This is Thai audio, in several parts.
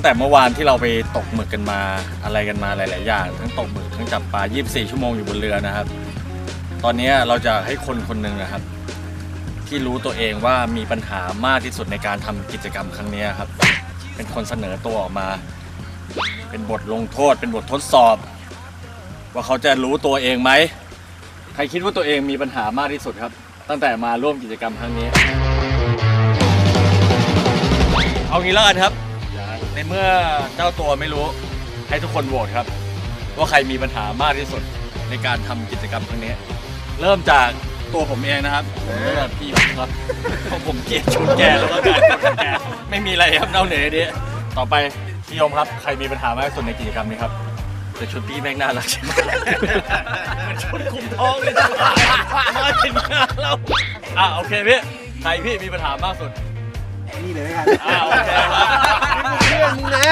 งแต่เมื่อวานที่เราไปตกหมึกกันมาอะไรกันมาหลายๆอย่างทั้งตกหมึกทั้งจับปลา24 ชั่วโมงอยู่บนเรือนะครับตอนนี้เราจะให้คนหนึ่งนะครับที่รู้ตัวเองว่ามีปัญหามากที่สุดในการทำกิจกรรมครั้งนี้ครับเป็นคนเสนอตัวออกมาเป็นบทลงโทษเป็นบททดสอบว่าเขาจะรู้ตัวเองไหมใครคิดว่าตัวเองมีปัญหามากที่สุดครับตั้งแต่มาร่วมกิจกรรมครั้งนี้เอางี้แล้วกันครับในเมื่อเจ้าตัวไม่รู้ให้ทุกคนโหวตครับว่าใครมีปัญหามากที่สุดในการทำกิจกรรมครั้งนี้เริ่มจากตัวผมเองนะครับเริ่มจากพี่ครับเพราะผมเกลียดชุดแกแล้วก็การแกไม่มีอะไรครับนอกเหนือนี้ต่อไปพี่ยมครับใครมีปัญหามากที่สุดในกิจกรรมนี้ครับแต่ชุดพี่แม่งน่ารักใช่ไหมมันชุดคุมท้องเลยจ้ะมาถึงงานเราโอเคพี่ใครพี่มีปัญหามากสุดนี่เลยกันโอเคครับเพื่อนมึงนะ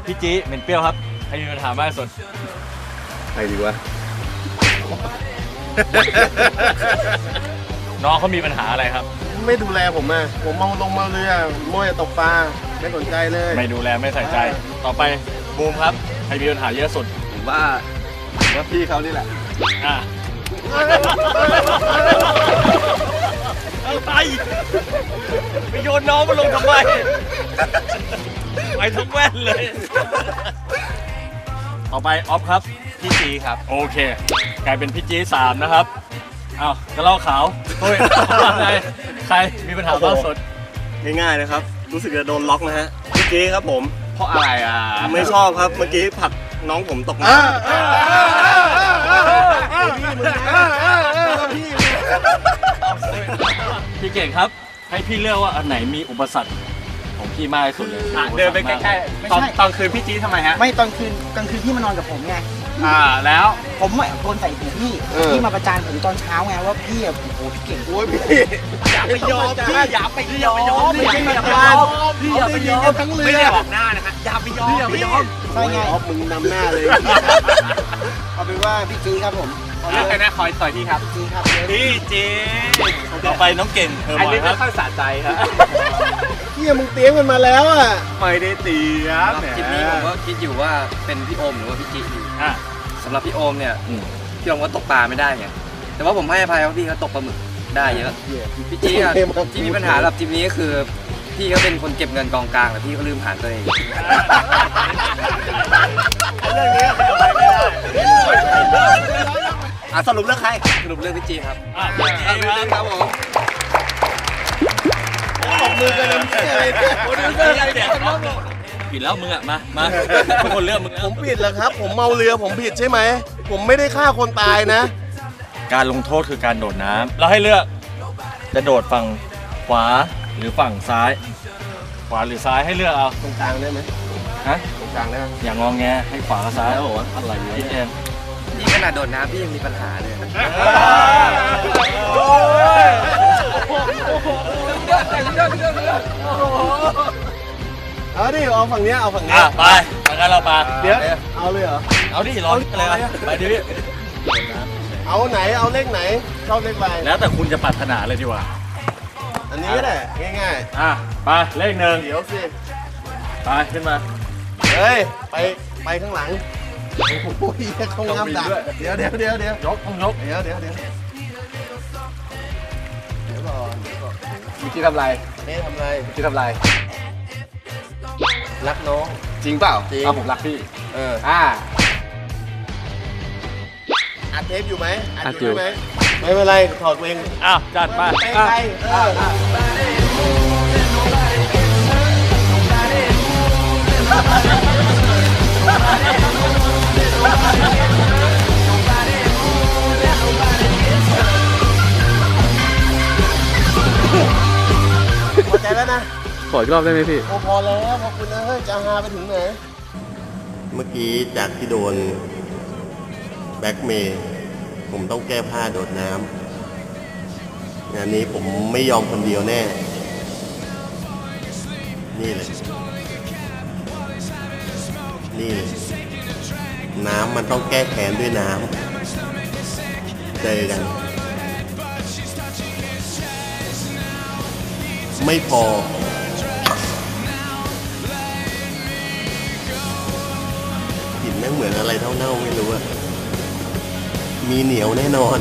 พี่จีเหม็นเปรี้ยวครับใครมีปัญหามากสุดใครดีวะน้องเขามีปัญหาอะไรครับไม่ดูแลผมอ่ะผมมองลงมาเรือมั่วตกปลาไม่สนใจเลยไม่ดูแลไม่ใส่ใจต่อไปบูมครับใครมีปัญหาเยอะสุดผมว่าพี่เขานี่แหละเอาไปโยนน้องมาลงทำไมไปทั้งแว่นเลยต่อไปออฟครับพี่จีครับโอเคกลายเป็นพี่จี3นะครับกระรอกขาวตุ้ยใครมีปัญหามากสุดง่ายๆนะครับรู้สึกจะโดนล็อกนะฮะพี่จีครับผมเพราะอะไรไม่ชอบครับเมื่อกี้ผลักน้องผมตกน้ำพี่เก่งครับให้พี่เลือกว่าอันไหนมีอุปสรรคของพี่มากที่สุดเลยเดินไปใกล้ๆตอนคืนพี่จี๊ทำไมฮะไม่ตอนคืนกลางคืนพี่มานอนกับผมไงแล้วผมโดนใส่หูพี่มาประจานผมตอนเช้าไงว่าพี่โอ้โหพี่เก่งโอ้ยพี่อย่าไปยอมพี่อย่าไปยอมพี่อย่าไปยอมพี่อย่าไปยอมทั้งเรือไม่ได้ออกหน้านะฮะอย่าไปยอมใช่ไงมึงนำหน้าเลยเอาเป็นว่าพี่จี๊ครับผมเลือกใครนะคอยต่อยพี่ครับพี่จีต่อไปน้องเก่งอันนี้ไม่ค่อยสะใจครับพี่มึงเตรียมกันมาแล้วอ่ะไม่ได้เตรียมคลิปนี้ผมก็คิดอยู่ว่าเป็นพี่โอมหรือว่าพี่จีอยู่สำหรับพี่โอมเนี่ยพี่โอมก็ตกปลาไม่ได้ไงแต่ว่าผมให้อภัยเพราะพี่เขาตกปลาหมึกได้เยอะพี่จีที่มีปัญหากับทีมนี้ก็คือพี่เขาเป็นคนเก็บเงินกองกลางแต่พี่เขาลืมหารตัวเองเรื่องนี้ไม่ได้สรุปเรื่องใครสรุปเรื่องพี่จีครับพี่จีครับผมตบมือกันเลยอะไรเนี่ยผิดแล้วมึงมาทุกคนเลือกมึงผมผิดแล้วครับผมเมาเรือผมผิดใช่ไหมผมไม่ได้ฆ่าคนตายนะการลงโทษคือการโดดน้ำเราให้เลือกจะโดดฝั่งขวาหรือฝั่งซ้ายขวาหรือซ้ายให้เลือกเอาตรงกลางได้ไหมตรงกลางได้ไหมอย่างงอแงให้ขวากับซ้ายโอ้โหอะไรอยู่ที่เองนี่ขนาดโดดน้ำพี่ยังมีปัญหาเลยเอาดิเอาฝั่งนี้เอาฝั่งนี้ไปงั้นเรามาเดี๋ยวเอาเลยเหรอเอาดิรออะไรไปดิพี่เอาไหนเอาเลขไหนชอบเลขอะไรแล้วแต่คุณจะปรารถนาเลยดีกว่าอันนี้ก็ได้ง่ายๆไปเลข1เดี๋ยวสิไปขึ้นมาเฮ้ยไปข้างหลังโอ้ยเขางามดักเดี๋ยวยกต้องยกเดี๋ยวก่อนมิกี้ทำไรนี่ทำไรมิกี้ทำไรรักน้องจริงเปล่าจริงผมรักพี่อัดเทปอยู่ไหมอัดอยู่ไหมไม่เป็นไรถอดเองจัดไปพอใจแล้วนะขออีกรอบได้ไหมพี่พอแล้วขอบคุณนะเฮ้ยจะหาไปถึงไหนเมื่อกี้จากที่โดนแบ็คเมย์ผมต้องแก้ผ้าโดดน้ำงานนี้ผมไม่ยอมคนเดียวแน่นี่เลยน้ำมันต้องแก้แค้นด้วยน้ำเจอกันไม่พอ เหมือนอะไรเน่าๆไม่รู้อะมีเหนียวแน่นอน